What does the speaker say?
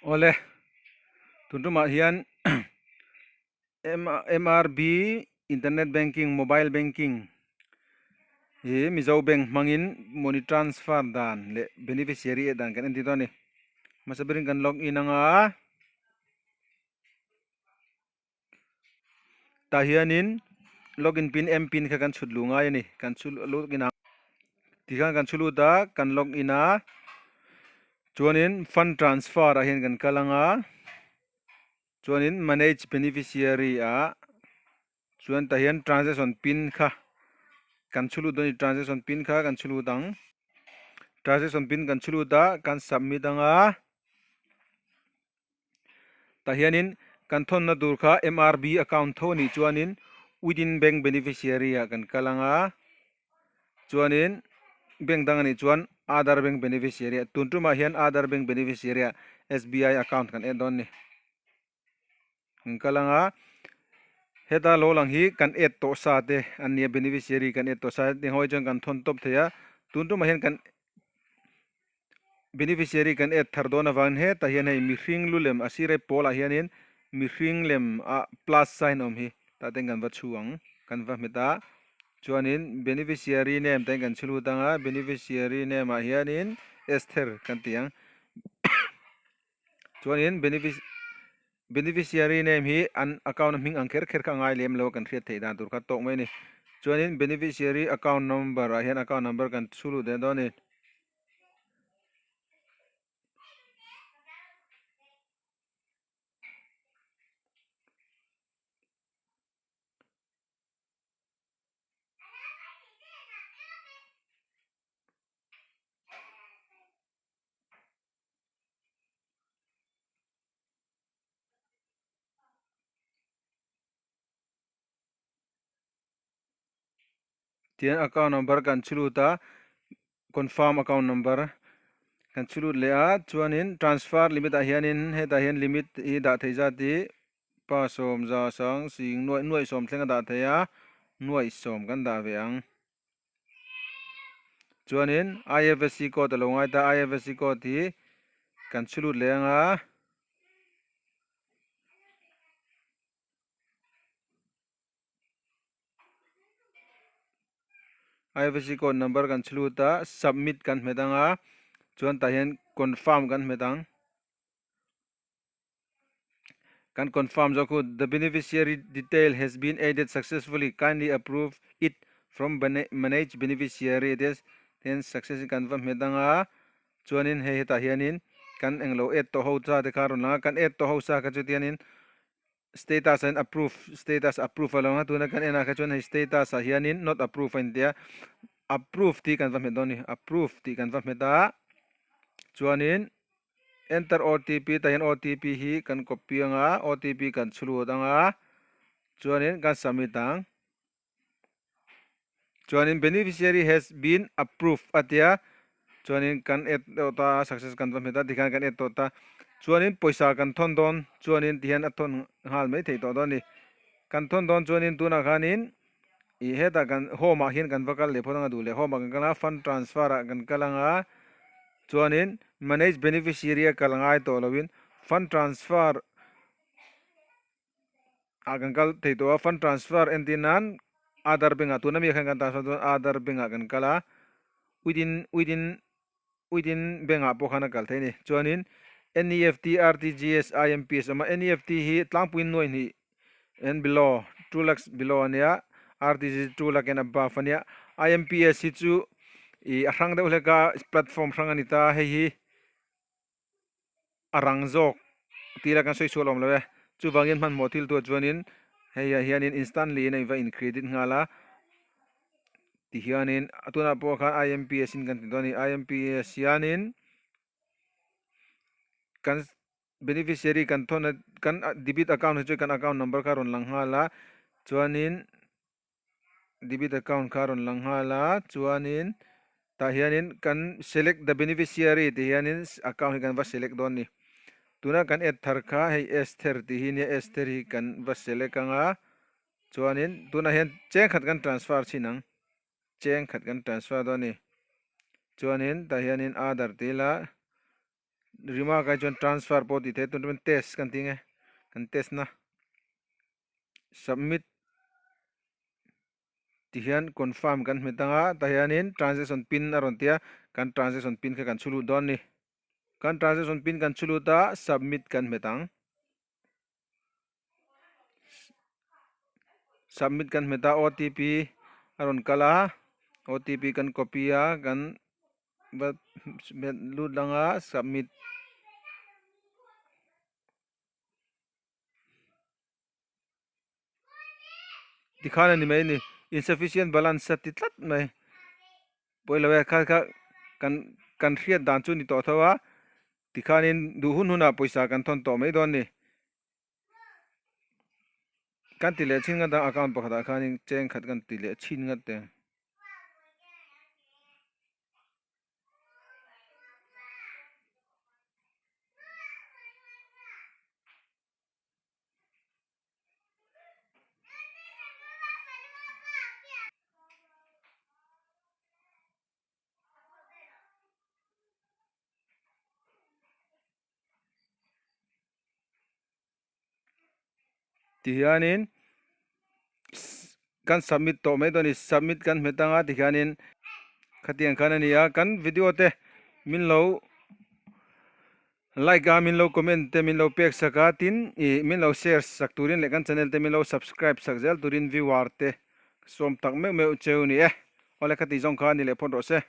Ole tuntuma hian MRB internet banking mobile banking e mizo bank mangin money transfer dan le beneficiary dan kan enti toni masabirin kan login anga tahianin login pin m pin ka kan chudlunga yani kan chul login tikan kan chuluta kan login a chuanin fund transfer a hian kan kalanga chuanin manage beneficiary a chuan tahian transaction pin kha kan chulu doni transaction pin kha kan chulu dang transaction pin kan chulu da kan submit anga tahianin kan thon na dur kha MRB account thoni chuanin within bank beneficiary a kan kalanga chuanin bank dangani chuan other bank beneficiary tuntuma hian other bank beneficiary SBI account kan add on ni kan kalanga heta lo lang hi kan add to sa te ania beneficiary kan add to sa ding hoi chang kan thon top theya tuntuma hian kan beneficiary kan add thar dona van he tahian hei mi hring lulem asire pola hianin mi hring lem a plus sign om hi ta teng kan va chuang kan va meta chuanin beneficiary name teng kan chulu tanga beneficiary name a hianin Esther kan tiang chuanin beneficiary name hi an account ming angker kher ka ngai lem lo kan hriat thei dan tur kha tok mai ni chuanin beneficiary account number a hian account number kan chulu de doni tian account number kan chulu ta confirm account number kan chulu le a chuanin transfer limit a hianin heta hian limit hi da thei zati pa som za sang sing nuai som thlenga da theya nuai som kan da ve ang chuanin IFSC code lo ngai ta IFSC code hi kan chulu le anga IFSC code number kan chulu ta submit kan hmedanga chuan ta hian confirm kan hmedang can confirm Zoku the beneficiary detail has been added successfully. Kindly approve it from manage beneficiary. It is then successfully confirm medanga chuanin he ta hianin kan englo add to ho cha te karon la kan add to ho sa ka chutianin status and approve status approve along tu na kan ena ka chuan status a hianin not approve in dia approve ti kan va medoni approve ti kan va meta chuanin enter OTP tahian OTP hi kan copy anga OTP kan chulu anga chuanin kan submit ang chuanin beneficiary has been approved atia chuanin kan add ta success kan meta dikhan kan add ta chuanin poisa kan thon don chuanin tihan athon hal mai thei to don ni kan thon don chuanin tuna khanin I heta kan home hin kan vakal le phonga du le home kan kala fund transfer kan kalanga chuanin manage beneficiary kalangai to lowin fund transfer akan kal teito fund transfer entinan other bank atuna mi kan transfer other bank akan kala within bank apo khana kal theini chuanin NEFT RTGS IMPS ama NEFT hi tlangpuin noi ni and below 2 lakhs below ania RTGS 2 lakh and above ania IMPS hi chu I arang de uleka platform rang anita hi arang jok tira kan soi solom lawe chu wangin man motil to chuanin heya hianin instantly nei va in credit ngala ti hianin atuna po khan IMPS in kan toni IMPS hianin kan beneficiary kan thona kan debit account chu kan account number karon langhala chuanin debit account karon langhala chuanin ta hianin kan select the beneficiary ti hianin account kan va select don ni tuna kan add thar kha hei Esther ti hi ni Esther hi kan va select anga chuanin tuna hian cheng khat kan transfer chinang cheng khat kan transfer don ni chuanin ta hianin other tila remark ai chon transfer po ti the tun test kan tinge kan test na submit ti hian confirm kan hmetanga ta hianin transaction pin aron tia kan transaction pin kha kan chulu don ni kan transaction pin kan chulu ta submit kan hmetang submit kan hmeta OTP aron kala OTP kan copy a kan lut langa submit tikhan ani mai ni insufficient balance sa titlat mai poila we kha kha kan hriat dan chu ni to thawa tikhanin du hun huna poisa kan thon to mai don ni kan tile chin nga da account pakhada khanin cheng khat kan tile chin nga te tihianin kan submit to mai don ni submit kan hmetanga tikhanin khatiang khan ania kan video te min lo like a min lo comment te min lo pek saka tin min lo share sak turin le kan channel te min lo subscribe sak zel turin viewer te som tak me cheu ni ole khati jong kha ni le phon ro se